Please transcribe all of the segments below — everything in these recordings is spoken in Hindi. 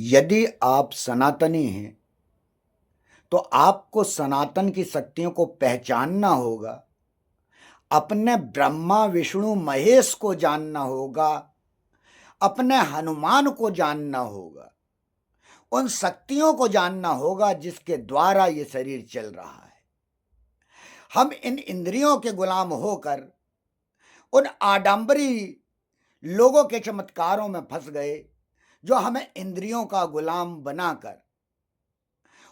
यदि आप सनातनी हैं, तो आपको सनातन की शक्तियों को पहचानना होगा, अपने ब्रह्मा, विष्णु, महेश को जानना होगा, अपने हनुमान को जानना होगा, उन शक्तियों को जानना होगा जिसके द्वारा ये शरीर चल रहा है। हम इन इंद्रियों के गुलाम होकर उन आडंबरी लोगों के चमत्कारों में फंस गए, जो हमें इंद्रियों का गुलाम बनाकर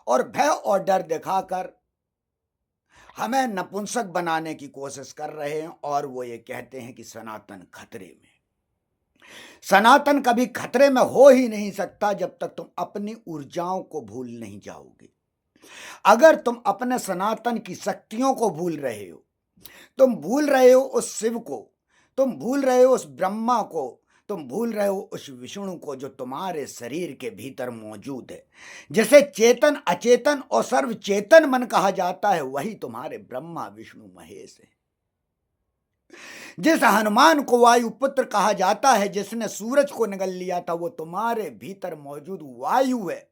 और भय और डर दिखाकर हमें नपुंसक बनाने की कोशिश कर रहे हैं। और वो ये कहते हैं कि सनातन खतरे में। सनातन कभी खतरे में हो ही नहीं सकता जब तक तुम अपनी ऊर्जाओं को भूल नहीं जाओगे। अगर तुम अपने सनातन की शक्तियों को भूल रहे हो, तुम भूल रहे हो उस शिव को, तुम भूल रहे हो उस ब्रह्मा को, तुम भूल रहे हो उस विष्णु को जो तुम्हारे शरीर के भीतर मौजूद है, जिसे चेतन, अचेतन और सर्वचेतन मन कहा जाता है, वही तुम्हारे ब्रह्मा, विष्णु, महेश है। जिस हनुमान को वायु पुत्र कहा जाता है, जिसने सूरज को निगल लिया था, वो तुम्हारे भीतर मौजूद वायु है,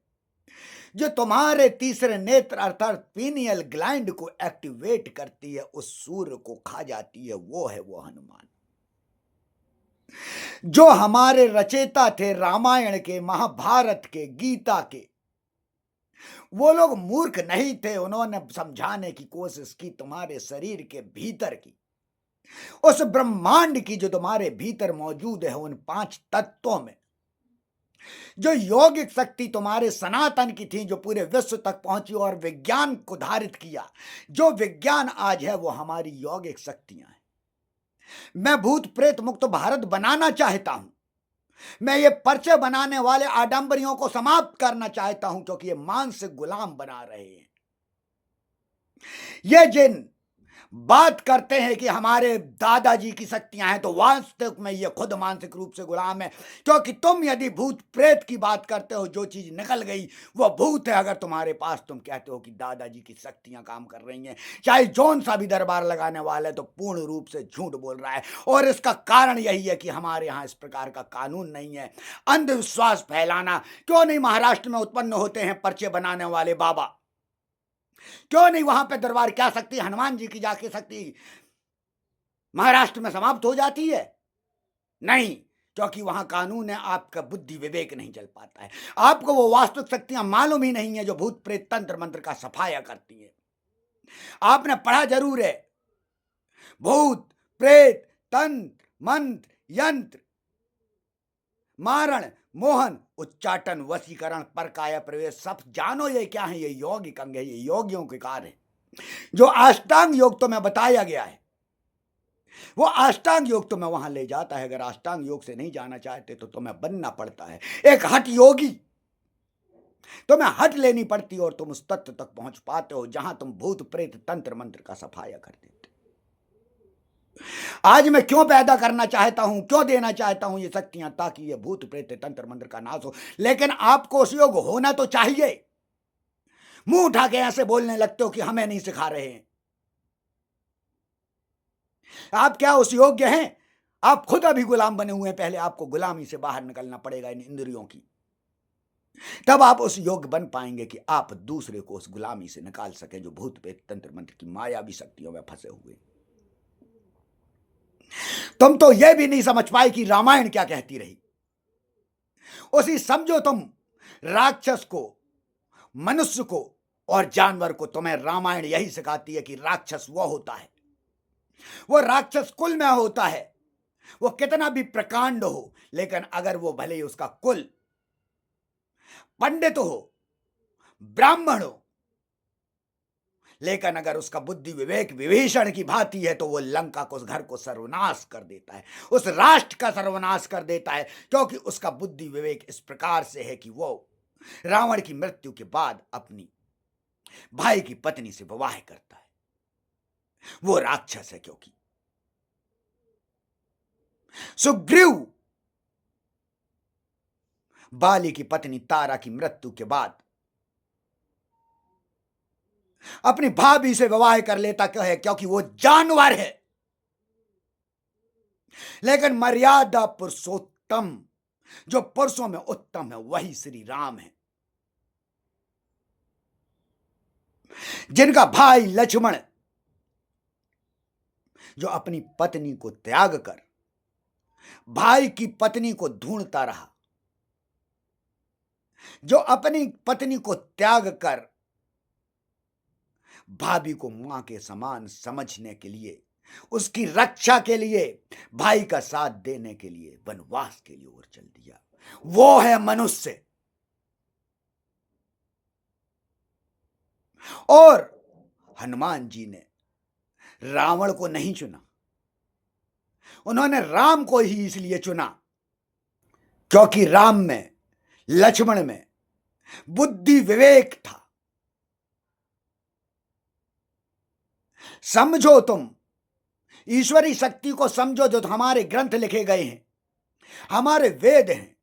जो तुम्हारे तीसरे नेत्र अर्थात पीनियल ग्लैंड को एक्टिवेट करती है, उस सूर्य को खा जाती है। वो है वो हनुमान, जो हमारे रचयिता थे रामायण के, महाभारत के, गीता के। वो लोग मूर्ख नहीं थे, उन्होंने समझाने की कोशिश की तुम्हारे शरीर के भीतर की, उस ब्रह्मांड की जो तुम्हारे भीतर मौजूद है, उन 5 तत्वों में जो यौगिक शक्ति तुम्हारे सनातन की थी, जो पूरे विश्व तक पहुंची और विज्ञान को धारित किया। जो विज्ञान आज है वो हमारी यौगिक शक्तियां हैं। मैं भूत प्रेत मुक्त भारत बनाना चाहता हूं। मैं ये पर्चे बनाने वाले आडंबरियों को समाप्त करना चाहता हूं, क्योंकि ये मानसिक गुलाम बना रहे हैं। ये जिन बात करते हैं कि हमारे दादाजी की शक्तियां हैं, तो वास्तव में ये खुद मानसिक रूप से गुलाम है। क्योंकि तुम यदि भूत प्रेत की बात करते हो, जो चीज निकल गई वो भूत है। अगर तुम्हारे पास तुम कहते हो कि दादाजी की शक्तियां काम कर रही हैं, चाहे जौन सा भी दरबार लगाने वाला है, तो पूर्ण रूप से झूठ बोल रहा है। और इसका कारण यही है कि हमारे यहाँ इस प्रकार का कानून नहीं है। अंधविश्वास फैलाना, क्यों नहीं महाराष्ट्र में उत्पन्न होते हैं पर्चे बनाने वाले बाबा? क्यों नहीं वहां पे दरबार क्या शक्ति, हनुमान जी की जाके शक्ति महाराष्ट्र में समाप्त हो जाती है? नहीं, क्योंकि वहां कानून है, आपका बुद्धि विवेक नहीं चल पाता है। आपको वो वास्तविक शक्तियां मालूम ही नहीं है जो भूत प्रेत तंत्र मंत्र का सफाया करती है। आपने पढ़ा जरूर है, भूत प्रेत तंत्र मंत्र यंत्र, मारण, मोहन, उच्चाटन, वशीकरण, परकाया प्रवेश, सब जानो ये क्या है? ये यौगिक अंग है, ये योगियों के कार्य है। जो अष्टांग योग तो में बताया गया है, वो अष्टांग योग तो मैं वहां ले जाता है। अगर अष्टांग योग से नहीं जाना चाहते तो तुम्हें बनना पड़ता है एक हठ योगी। तुम्हें हट लेनी पड़ती और तुम उस तत्व तक पहुंच पाते हो जहां तुम भूत प्रेत तंत्र मंत्र का सफाया कर देते। आज मैं क्यों पैदा करना चाहता हूं, क्यों देना चाहता हूं ये शक्तियां, ताकि ये भूत प्रेत तंत्र मंत्र का नाश हो। लेकिन आपको उस योग होना तो चाहिए। मुंह उठा के ऐसे बोलने लगते हो कि हमें नहीं सिखा रहे हैं। आप क्या उस योग्य हैं? आप खुद अभी गुलाम बने हुए हैं। पहले आपको गुलामी से बाहर निकलना पड़ेगा, इन इंद्रियों की। तब आप उस योग्य बन पाएंगे कि आप दूसरे को उस गुलामी से निकाल सके, जो भूत प्रेत तंत्र मंत्र की मायावी शक्तियों में फंसे हुए। तुम तो यह भी नहीं समझ पाए कि रामायण क्या कहती रही। उसी समझो तुम, राक्षस को, मनुष्य को और जानवर को तुम्हें रामायण यही सिखाती है कि राक्षस वो होता है, वो राक्षस कुल में होता है। वो कितना भी प्रकांड हो, लेकिन अगर वो भले ही उसका कुल पंडित हो, ब्राह्मण हो, लेकिन अगर उसका बुद्धि विवेक विभीषण की भांति है, तो वो लंका को, उस घर को सर्वनाश कर देता है, उस राष्ट्र का सर्वनाश कर देता है। क्योंकि उसका बुद्धि विवेक इस प्रकार से है कि वो रावण की मृत्यु के बाद अपनी भाई की पत्नी से विवाह करता है। वो राक्षस है। क्योंकि सुग्रीव बाली की पत्नी तारा की मृत्यु के बाद अपनी भाभी से विवाह कर लेता क्यों है? क्योंकि वो जानवर है। लेकिन मर्यादा पुरुषोत्तम जो पुरुषों में उत्तम है वही श्री राम है, जिनका भाई लक्ष्मण जो अपनी पत्नी को त्याग कर भाई की पत्नी को ढूंढता रहा, जो अपनी पत्नी को त्याग कर भाभी को मां के समान समझने के लिए, उसकी रक्षा के लिए, भाई का साथ देने के लिए वनवास के लिए ओर चल दिया, वो है मनुष्य। और हनुमान जी ने रावण को नहीं चुना, उन्होंने राम को ही इसलिए चुना क्योंकि राम में, लक्ष्मण में बुद्धि विवेक था। समझो, तुम ईश्वरी शक्ति को समझो जो हमारे ग्रंथ लिखे गए हैं, हमारे वेद हैं,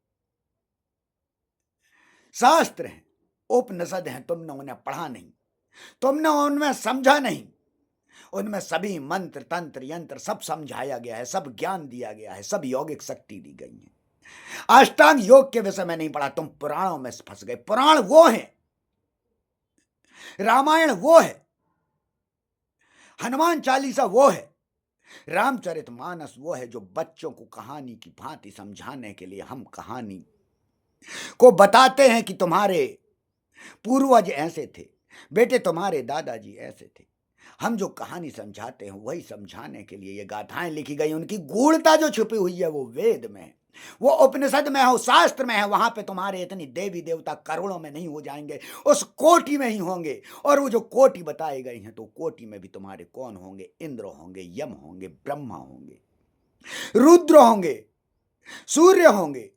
शास्त्र हैं, उपनिषद हैं, तुमने उन्हें पढ़ा नहीं, तुमने उनमें समझा नहीं। उनमें सभी मंत्र तंत्र यंत्र सब समझाया गया है, सब ज्ञान दिया गया है, सब यौगिक शक्ति दी गई है। अष्टांग योग के विषय में नहीं पढ़ा, तुम पुराणों में फंस गए। पुराण वो है, रामायण वो है, हनुमान चालीसा वो है, रामचरितमानस वो है, जो बच्चों को कहानी की भांति समझाने के लिए हम कहानी को बताते हैं कि तुम्हारे पूर्वज ऐसे थे, बेटे तुम्हारे दादाजी ऐसे थे। हम जो कहानी समझाते हैं वही समझाने के लिए ये गाथाएं लिखी गई। उनकी गूढ़ता जो छुपी हुई है वो वेद में है, वो उपनिषद में है, वो शास्त्र में है। वहां पे तुम्हारे इतनी देवी देवता करोड़ों में नहीं हो जाएंगे, उस कोटि में ही होंगे। और वो जो कोटि बताए गए हैं तो कोटि में भी तुम्हारे कौन होंगे? इंद्र होंगे, यम होंगे, ब्रह्मा होंगे, रुद्र होंगे, सूर्य होंगे,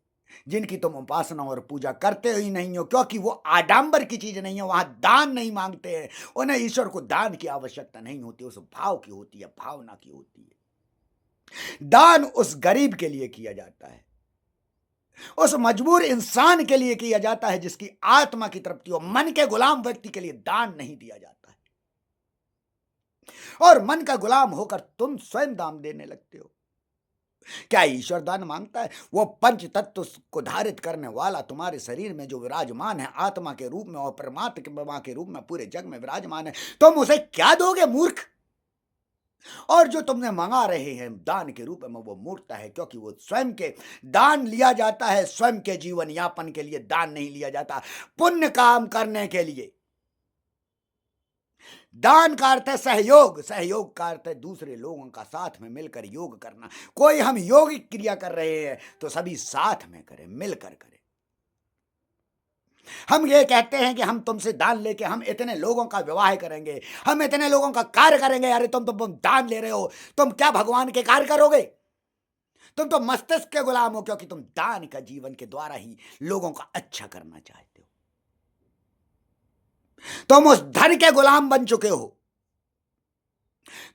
जिनकी तुम उपासना और पूजा करते ही नहीं हो, क्योंकि वो आडंबर की चीज नहीं है। वहां दान नहीं मांगते हैं, उन्हें ईश्वर को दान की आवश्यकता नहीं होती, उस भाव की होती है, भावना की होती है। दान उस गरीब के लिए किया जाता है, उस मजबूर इंसान के लिए किया जाता है जिसकी आत्मा की तृप्ति हो। मन के गुलाम व्यक्ति के लिए दान नहीं दिया जाता है। और मन का गुलाम होकर तुम स्वयं दान देने लगते हो। क्या ईश्वर दान मांगता है? वो पंच तत्व को धारित करने वाला तुम्हारे शरीर में जो विराजमान है आत्मा के रूप में और परमात्मा के रूप में पूरे जग में विराजमान है, तुम उसे क्या दोगे मूर्ख? और जो तुमने मंगा रहे हैं दान के रूप में वो मूर्खता है, क्योंकि वो स्वयं के दान लिया जाता है, स्वयं के जीवन यापन के लिए दान नहीं लिया जाता, पुण्य काम करने के लिए। दान का अर्थ है सहयोग, सहयोग का अर्थ है दूसरे लोगों का साथ में मिलकर योग करना। कोई हम योगिक क्रिया कर रहे हैं तो सभी साथ में करें, मिलकर करें। हम ये कहते हैं कि हम तुमसे दान लेके हम इतने लोगों का विवाह करेंगे, हम इतने लोगों का कार्य करेंगे। अरे तुम दान ले रहे हो, तुम क्या भगवान के कार्य करोगे? तुम तो मस्तिष्क के गुलाम हो, क्योंकि तुम दान का जीवन के द्वारा ही लोगों का अच्छा करना चाहते हो। तुम उस धन के गुलाम बन चुके हो।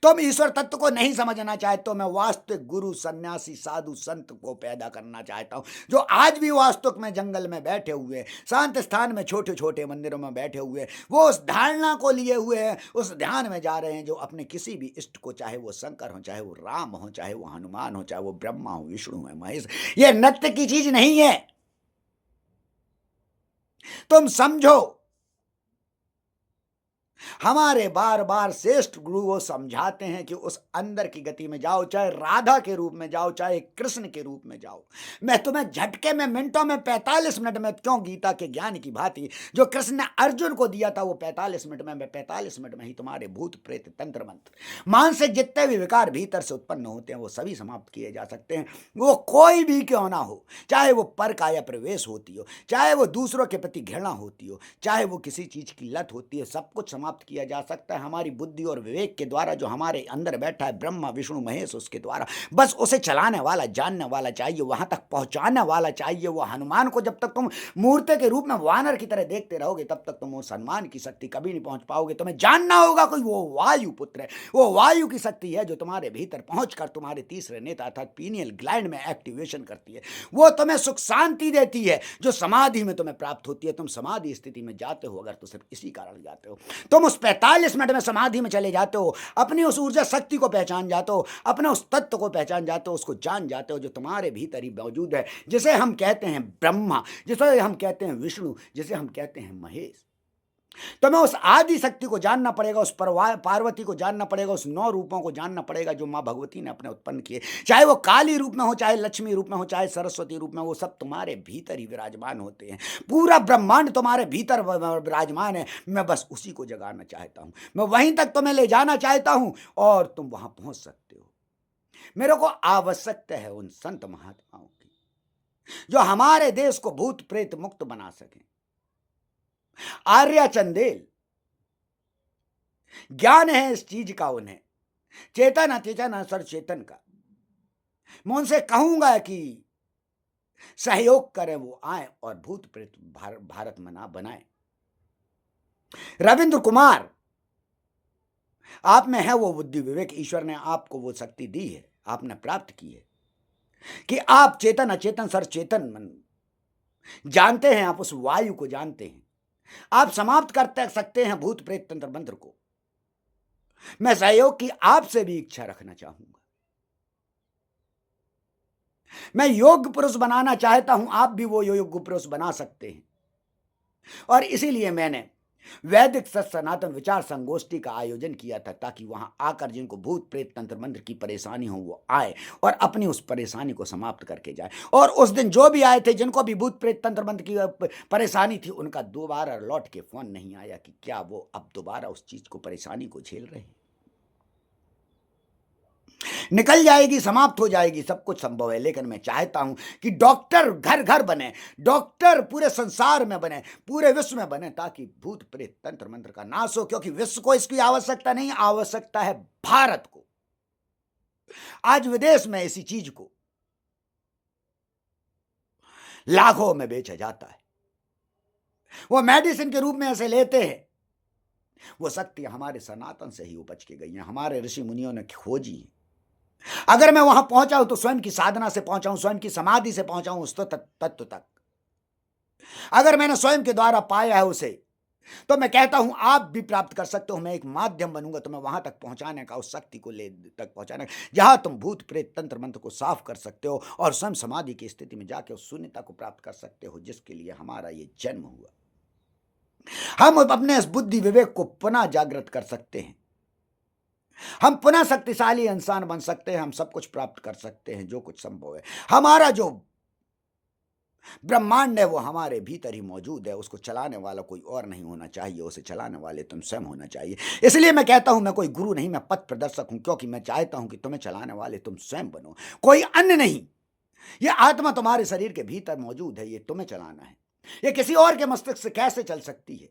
तुम ईश्वर तत्व को नहीं समझना चाहते हो। मैं वास्तविक गुरु, सन्यासी, साधु, संत को पैदा करना चाहता हूं, जो आज भी वास्तविक में जंगल में बैठे हुए, शांत स्थान में, छोटे छोटे मंदिरों में बैठे हुए, वो उस धारणा को लिए हुए हैं, उस ध्यान में जा रहे हैं, जो अपने किसी भी इष्ट को, चाहे वो शंकर हो, चाहे वो राम हो, चाहे वो हनुमान हो, चाहे वो ब्रह्मा हो, विष्णु है, महेश, ये नृत्य की चीज नहीं है। तुम समझो, हमारे बार बार श्रेष्ठ गुरु वो समझाते हैं कि उस अंदर की गति में जाओ, चाहे राधा के रूप में जाओ, चाहे कृष्ण के रूप में जाओ। मैं तुम्हें झटके में, मिनटों में, 45 मिनट में, क्यों गीता के ज्ञान की भांति जो कृष्ण ने अर्जुन को दिया था वो 45 मिनट में, मैं 45 मिनट में ही तुम्हारे भूत प्रेत तंत्र मंत्र मानसिक जितने भी विकार भीतर से उत्पन्न होते हैं वो सभी समाप्त किए जा सकते हैं। वो कोई भी क्यों ना हो, चाहे वो पर काया प्रवेश होती हो, चाहे वो दूसरों के प्रति घृणा होती हो, चाहे वो किसी चीज की लत होती है, सब कुछ समाप्त किया जा सकता है हमारी बुद्धि और विवेक के द्वारा। जो हमारे अंदर बैठा है ब्रह्मा विष्णु महेश, उसके द्वारा। बस उसे चलाने वाला, जानने वाला चाहिए, वहां तक पहुंचाने वाला चाहिए। वो हनुमान को जब तक तुम मूर्ति के रूप में वानर की तरह देखते रहोगे तब तक तुम उस हनुमान की शक्ति कभी नहीं पहुंच पाओगे। तुम्हें जानना होगा कोई वो वायु पुत्र है, वो वायु की शक्ति है जो तुम्हारे भीतर पहुंचकर तुम्हारे तीसरे नेत्र अर्थात पीनियल ग्लैंड में एक्टिवेशन करती है। वो तुम्हें सुख शांति देती है जो समाधि में तुम्हें प्राप्त होती है। तुम समाधि स्थिति में जाते हो अगर तो सिर्फ इसी कारण जाते हो। तुम उस 45 मिनट में समाधि में चले जाते हो, अपनी उस ऊर्जा शक्ति को पहचान जाते हो, अपने उस तत्व को पहचान जाते हो, उसको जान जाते हो जो तुम्हारे भीतर ही मौजूद है, जिसे हम कहते हैं ब्रह्मा, जिसे हम कहते हैं विष्णु, जिसे हम कहते हैं महेश। तुम्हें उस आदि शक्ति को जानना पड़ेगा, उस पार्वती को जानना पड़ेगा, उस 9 रूपों को जानना पड़ेगा जो माँ भगवती ने अपने उत्पन्न किए, चाहे वो काली रूप में हो, चाहे लक्ष्मी रूप में हो, चाहे सरस्वती रूप में, वो सब तुम्हारे भीतर ही विराजमान होते हैं। पूरा ब्रह्मांड तुम्हारे भीतर विराजमान है। मैं बस उसी को जगाना चाहता हूं, मैं वहीं तक तुम्हें ले जाना चाहता हूं और तुम वहां पहुंच सकते हो। मेरे को आवश्यकता है उन संत महात्माओं की जो हमारे देश को भूत प्रेत मुक्त बना सकें। आर्या चंदेल ज्ञान है इस चीज का उन्हें, चेतन अचेतन असर चेतन का। मैं उनसे कहूंगा कि सहयोग करें, वो आए और भूत प्रेत भारत में ना बनाए। रविंद्र कुमार, आप में है वो बुद्धि विवेक, ईश्वर ने आपको वो शक्ति दी है, आपने प्राप्त की है कि आप चेतन अचेतन सर चेतन मन जानते हैं, आप उस वायु को जानते हैं, आप समाप्त कर सकते हैं भूत प्रेत तंत्र मंत्र को। मैं सहयोग की आपसे भी इच्छा रखना चाहूंगा। मैं योग्य पुरुष बनाना चाहता हूं, आप भी वो योग्य पुरुष बना सकते हैं। और इसीलिए मैंने वैदिक सत सनातन विचार संगोष्ठी का आयोजन किया था, ताकि वहां आकर जिनको भूत प्रेत तंत्र मंत्र की परेशानी हो वो आए और अपनी उस परेशानी को समाप्त करके जाए। और उस दिन जो भी आए थे जिनको भी भूत प्रेत तंत्र मंत्र की परेशानी थी, उनका दोबारा लौट के फोन नहीं आया कि क्या वो अब दोबारा उस चीज को परेशानी को झेल रहे हैं। निकल जाएगी, समाप्त हो जाएगी, सब कुछ संभव है। लेकिन मैं चाहता हूं कि डॉक्टर घर घर बने, डॉक्टर पूरे संसार में बने, पूरे विश्व में बने, ताकि भूत प्रेत तंत्र मंत्र का नाश हो। क्योंकि विश्व को इसकी आवश्यकता नहीं, आवश्यकता है भारत को। आज विदेश में इसी चीज को लाखों में बेचा जाता है, वो मेडिसिन के रूप में ऐसे लेते हैं। वो शक्ति हमारे सनातन से ही उपज के गई है, हमारे ऋषि मुनियों ने खोजी है। अगर मैं वहां पहुंचा हूं तो स्वयं की साधना से पहुंचा हूं, स्वयं की समाधि से पहुंचा हूं उस तत्व तक। अगर मैंने स्वयं के द्वारा पाया है उसे, तो मैं कहता हूं आप भी प्राप्त कर सकते हो। मैं एक माध्यम बनूंगा तुम्हें वहां तक पहुंचाने का, उस शक्ति को ले तक पहुंचाने का, जहां तुम भूत प्रेत तंत्र मंत्र को साफ कर सकते हो और स्वयं समाधि की स्थिति में जाके उस शून्यता को प्राप्त कर सकते हो, जिसके लिए हमारा ये जन्म हुआ। हम अपने इस बुद्धि विवेक को पुनः जागृत कर सकते हैं, हम पुनः शक्तिशाली इंसान बन सकते हैं, हम सब कुछ प्राप्त कर सकते हैं जो कुछ संभव है। हमारा जो ब्रह्मांड है वो हमारे भीतर ही मौजूद है, उसको चलाने वाला कोई और नहीं होना चाहिए, उसे चलाने वाले तुम स्वयं होना चाहिए। इसलिए मैं कहता हूं मैं कोई गुरु नहीं, मैं पथ प्रदर्शक हूं, क्योंकि मैं चाहता हूं कि तुम्हें चलाने वाले तुम स्वयं बनो, कोई अन्य नहीं। ये आत्मा तुम्हारे शरीर के भीतर मौजूद है, ये तुम्हें चलाना है। ये किसी और के मस्तिष्क से कैसे चल सकती है?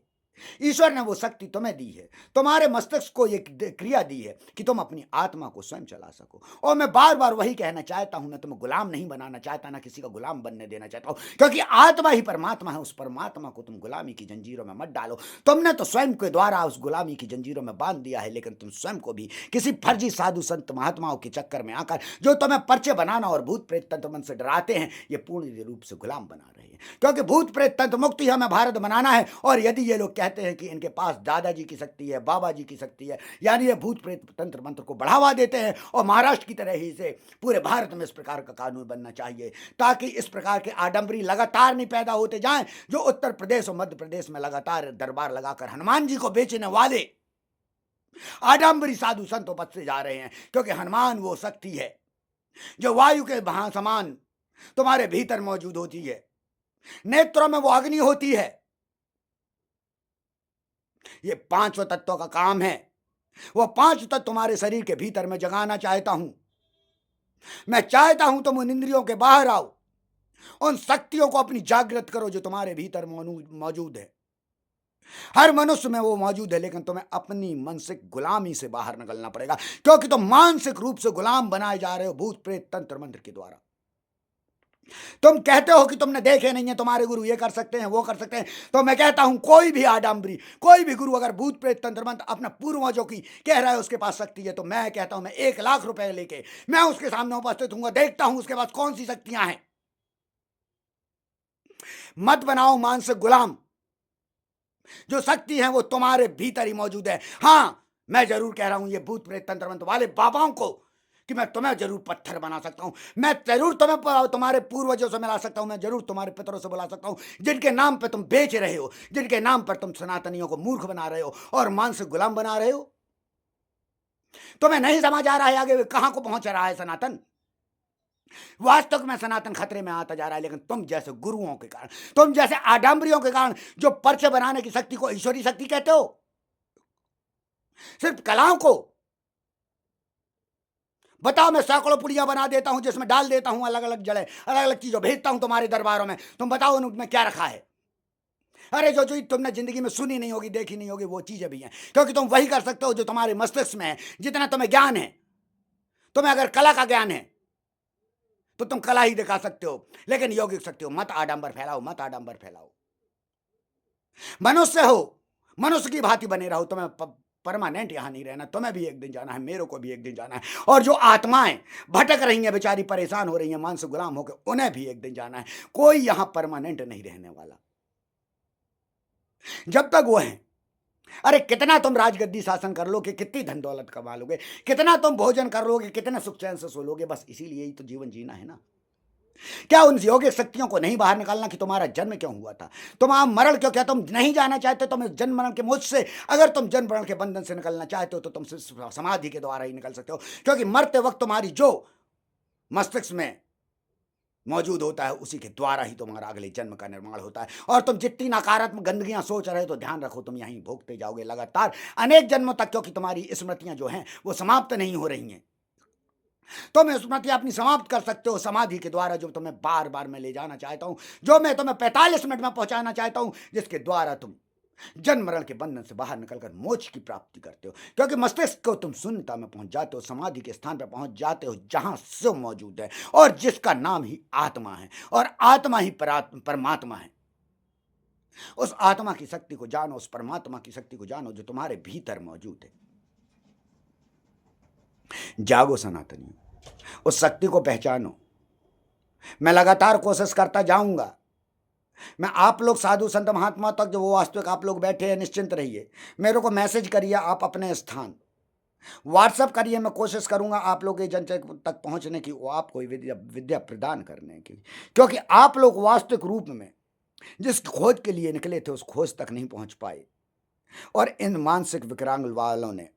ईश्वर ने वो शक्ति तुम्हें दी है, तुम्हारे मस्तिष्क को ये क्रिया दी है कि तुम अपनी आत्मा को स्वयं चला सको। और मैं बार बार वही कहना चाहता हूं, मैं तुम्हें गुलाम नहीं बनाना चाहता, ना किसी का गुलाम बनने देना चाहता हूं, क्योंकि आत्मा ही परमात्मा है। उस परमात्मा को तुम गुलामी की जंजीरों में मत डालो। तुमने तो स्वयं के द्वारा उस गुलामी की जंजीरों में बांध दिया है, लेकिन तुम स्वयं को भी किसी फर्जी साधु संत महात्माओं के चक्कर में आकर जो तुम्हें पर्चे बनाना और भूत प्रेत तंत्र मंत्र से डराते हैं, ये पूर्ण रूप से गुलाम बना रहे हैं। क्योंकि भूत प्रेत तंत्र मुक्ति हमें भारत बनाना है। और यदि ये लोग कहते हैं कि इनके पास दादाजी की शक्ति है, बाबा जी की शक्ति है, यानी ये भूत प्रेत तंत्र मंत्र को बढ़ावा देते हैं, और महाराष्ट्र की तरह ही से पूरे भारत में इस प्रकार का कानून बनना चाहिए, ताकि इस प्रकार के आडंबरी लगातार नहीं पैदा होते जाएं, जो उत्तर प्रदेश और मध्य प्रदेश में लगातार दरबार लगाकर हनुमान जी को बेचने वाले आडंबरी साधु संत उपज जा रहे हैं। क्योंकि हनुमान वो शक्ति है जो वायु के समान तुम्हारे भीतर मौजूद होती है, नेत्रों में वो अग्नि होती है। ये 5 तत्वों का काम है, वो 5 तत्व तुम्हारे शरीर के भीतर में जगाना चाहता हूं। मैं चाहता हूं तुम उन इंद्रियों के बाहर आओ, उन शक्तियों को अपनी जागृत करो जो तुम्हारे भीतर मौजूद है। हर मनुष्य में वो मौजूद है, लेकिन तुम्हें अपनी मानसिक गुलामी से बाहर निकलना पड़ेगा, क्योंकि तुम मानसिक रूप से गुलाम बनाए जा रहे हो भूत प्रेत तंत्र मंत्र के द्वारा। तुम कहते हो कि तुमने देखे नहीं है, तुम्हारे गुरु ये कर सकते हैं, वो कर सकते हैं। तो मैं कहता हूं कोई भी आडंबरी, कोई भी गुरु अगर भूत प्रेत तंत्र मंत्र अपना पूर्वजों की कह रहा है उसके पास शक्ति है, तो मैं कहता हूं मैं 1 लाख रुपए लेके मैं उसके सामने उपस्थित हूंगा, देखता हूं उसके पास कौन सी शक्तियां हैं। मत बनाओ मानसिक गुलाम। जो शक्ति है वो तुम्हारे भीतर ही मौजूद है। हाँ, मैं जरूर कह रहा हूं ये भूत प्रेत तंत्र मंत्र वाले बाबाओं को कि मैं तुम्हें जरूर पत्थर बना सकता हूं, मैं जरूर तुम्हें तुम्हारे पूर्वजों से मिला सकता हूं, मैं जरूर तुम्हारे पितरों से बुला सकता हूं, जिनके नाम पे तुम बेच रहे हो, जिनके नाम पर तुम सनातनियों को मूर्ख बना रहे हो और मानसिक गुलाम बना रहे हो। तुम्हें नहीं समझ आ रहा है आगे कहां को पहुंच रहा है सनातन। वास्तव में सनातन खतरे में आता जा रहा है, लेकिन तुम जैसे गुरुओं के कारण, तुम जैसे आडंबरियों के कारण, जो पर्चे बनाने की शक्ति को ईश्वरी शक्ति कहते हो, सिर्फ कलाओं को बताओ। मैं सैकड़ों पुड़िया बना देता हूं जिसमें डाल देता हूं अलग अलग जड़ें, अलग अलग चीजों भेजता हूं तुम्हारे दरबारों में, तुम बताओ उनमें क्या रखा है। अरे जो चीज तुमने जिंदगी में सुनी नहीं होगी, देखी नहीं होगी, वो चीजें भी हैं, क्योंकि तुम वही कर सकते हो जो तुम्हारे मस्तिष्क में है। जितना तुम्हें ज्ञान है, तुम्हें अगर कला का ज्ञान है तो तुम कला ही दिखा सकते हो, लेकिन यौगिक शक्ति हो मत आडंबर फैलाओ, मत आडंबर फैलाओ। मनुष्य हो, मनुष्य की भांति बने रहो। तुम्हें परमानेंट यहां नहीं रहना, तुम्हें भी एक दिन जाना है, मेरे को भी एक दिन जाना है, और जो आत्माएं भटक रही हैं, बेचारी परेशान हो रही हैं मानसिक गुलाम होकर, उन्हें भी एक दिन जाना है। कोई यहां परमानेंट नहीं रहने वाला जब तक वो है। अरे कितना तुम राजगद्दी शासन कर लो कि कितनी धन दौलत कमा लोगे, कितना तुम भोजन कर लोगे, कितने सुख चैन से सो लोगे, बस इसीलिए ही तो जीवन जीना है ना। क्या उन योगिक शक्तियों को नहीं बाहर निकालना कि तुम्हारा जन्म क्यों हुआ था, तुम आप मरण क्यों, क्या तुम नहीं जाना चाहते। तुम इस जन्म मरण के मुझ से, अगर तुम जन्म मरण के बंधन से निकलना चाहते हो तो तुम सिर्फ समाधि के द्वारा ही निकल सकते हो, क्योंकि मरते वक्त तुम्हारी जो मस्तिष्क में मौजूद होता है उसी के द्वारा ही तुम्हारा अगले जन्म का निर्माण होता है। और तुम जितनी नकारात्मक गंदगियां सोच रहे हो तो ध्यान रखो, तुम यहीं भोगते जाओगे लगातार अनेक जन्मों तक, क्योंकि तुम्हारी स्मृतियां जो हैं वो समाप्त नहीं हो रही हैं। तुम स्मृतियां अपनी समाप्त कर सकते हो समाधि के द्वारा, जो तुम्हें बार बार मैं ले जाना चाहता हूं, जो मैं तुम्हें 45 मिनट में पहुंचाना चाहता हूं, जिसके द्वारा तुम जन्म मरण के बंधन से बाहर निकलकर मोक्ष की प्राप्ति करते हो। क्योंकि मस्तिष्क को तुम शून्यता में पहुंच जाते हो, समाधि के स्थान पर पहुंच जाते हो जहां शिव मौजूद है और जिसका नाम ही आत्मा है, और आत्मा ही परमात्मा है। उस आत्मा की शक्ति को जानो, उस परमात्मा की शक्ति को जानो जो तुम्हारे भीतर मौजूद है। जागो सनातनी, उस शक्ति को पहचानो। मैं लगातार कोशिश करता जाऊंगा। मैं आप लोग साधु संत महात्मा तक जो वो वास्तविक आप लोग बैठे हैं, निश्चिंत रहिए। मेरे को मैसेज करिए आप अपने स्थान, व्हाट्सएप करिए, मैं कोशिश करूंगा आप लोग के जन तक पहुंचने की, वो आपको विद्या प्रदान करने की, क्योंकि आप लोग वास्तविक रूप में जिस खोज के लिए निकले थे उस खोज तक नहीं पहुंच पाए। और इन मानसिक विकलांग वालों ने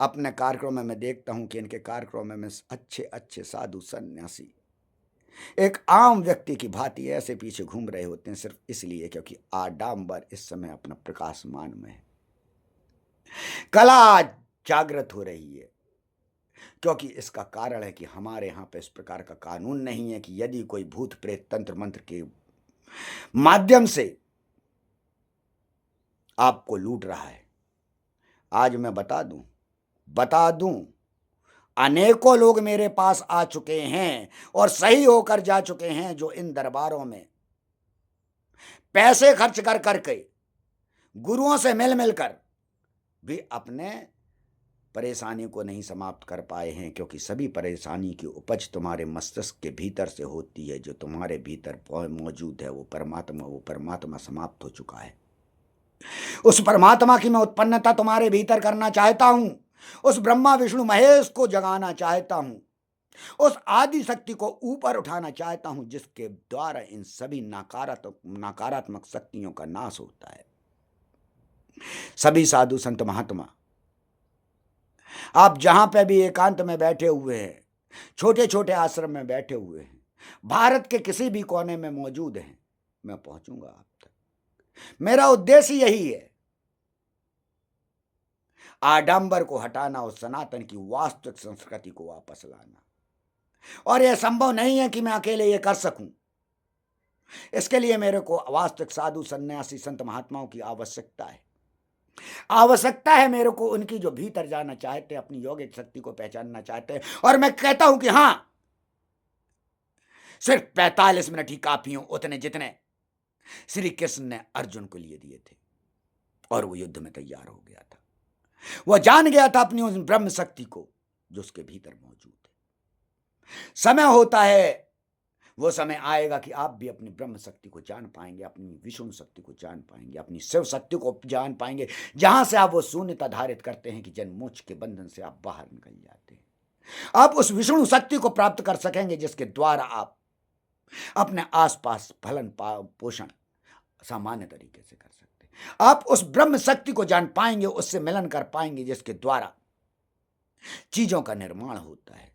अपने कार्यक्रम में, मैं देखता हूं कि इनके कार्यक्रम में अच्छे अच्छे साधु सन्यासी एक आम व्यक्ति की भांति ऐसे पीछे घूम रहे होते हैं, सिर्फ इसलिए क्योंकि आडंबर इस समय अपना प्रकाशमान में है। कला जागृत हो रही है, क्योंकि इसका कारण है कि हमारे यहां पे इस प्रकार का कानून नहीं है कि यदि कोई भूत प्रेत तंत्र मंत्र के माध्यम से आपको लूट रहा है। आज मैं बता दूं, अनेकों लोग मेरे पास आ चुके हैं और सही होकर जा चुके हैं, जो इन दरबारों में पैसे खर्च कर करके गुरुओं से मिल मिलकर भी अपने परेशानी को नहीं समाप्त कर पाए हैं, क्योंकि सभी परेशानी की उपज तुम्हारे मस्तिष्क के भीतर से होती है। जो तुम्हारे भीतर मौजूद है वो परमात्मा समाप्त हो चुका है। उस परमात्मा की मैं उत्पन्नता तुम्हारे भीतर करना चाहता हूं, उस ब्रह्मा विष्णु महेश को जगाना चाहता हूं, उस आदि शक्ति को ऊपर उठाना चाहता हूं, जिसके द्वारा इन सभी नकारात्मक शक्तियों का नाश होता है। सभी साधु संत महात्मा, आप जहां पे भी एकांत में बैठे हुए हैं, छोटे छोटे आश्रम में बैठे हुए हैं, भारत के किसी भी कोने में मौजूद हैं, मैं पहुंचूंगा आप तक। मेरा उद्देश्य यही है, आडंबर को हटाना और सनातन की वास्तविक संस्कृति को वापस लाना। और यह संभव नहीं है कि मैं अकेले ये कर सकूं। इसके लिए मेरे को वास्तविक साधु सन्यासी संत महात्माओं की आवश्यकता है। मेरे को उनकी जो भीतर जाना चाहते हैं, अपनी योगिक शक्ति को पहचानना चाहते हैं। और मैं कहता हूं कि हां, सिर्फ 45 मिनट ही काफी हो, उतने जितने श्री कृष्ण ने अर्जुन को लिए दिए थे, और वो युद्ध में तैयार हो गया था। वह जान गया था अपनी उस ब्रह्म शक्ति को जो उसके भीतर मौजूद है। समय होता है वो समय आएगा कि आप भी अपनी ब्रह्म शक्ति को जान पाएंगे, अपनी विष्णु शक्ति को जान पाएंगे, अपनी शिव शक्ति को जान पाएंगे, जहां से आप वो शून्यता धारित करते हैं कि जन्म मोक्ष के बंधन से आप बाहर निकल जाते हैं। आप उस विष्णु शक्ति को प्राप्त कर सकेंगे जिसके द्वारा आप अपने आसपास भलन पोषण सामान्य तरीके से कर सकते हैं। आप उस ब्रह्म शक्ति को जान पाएंगे, उससे मिलन कर पाएंगे जिसके द्वारा चीजों का निर्माण होता है,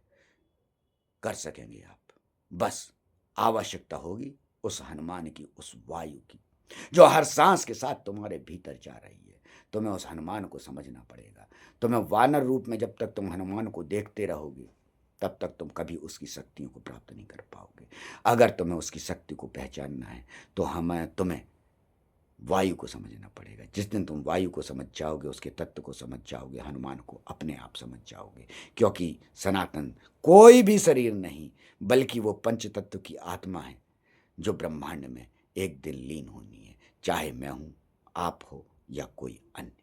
कर सकेंगे आप। बस आवश्यकता होगी उस हनुमान की, उस वायु की, जो हर सांस के साथ तुम्हारे भीतर जा रही है। तुम्हें उस हनुमान को समझना पड़ेगा। तुम्हें वानर रूप में जब तक तुम हनुमान को देखते रहोगे तब तक तुम कभी उसकी शक्तियों को प्राप्त नहीं कर पाओगे। अगर तुम्हें उसकी शक्ति को पहचानना है तो तुम्हें वायु को समझना पड़ेगा। जिस दिन तुम वायु को समझ जाओगे, उसके तत्व को समझ जाओगे, हनुमान को अपने आप समझ जाओगे। क्योंकि सनातन कोई भी शरीर नहीं, बल्कि वो पंच तत्व की आत्मा है जो ब्रह्मांड में एक दिन लीन होनी है, चाहे मैं हूं, आप हो या कोई अन्य।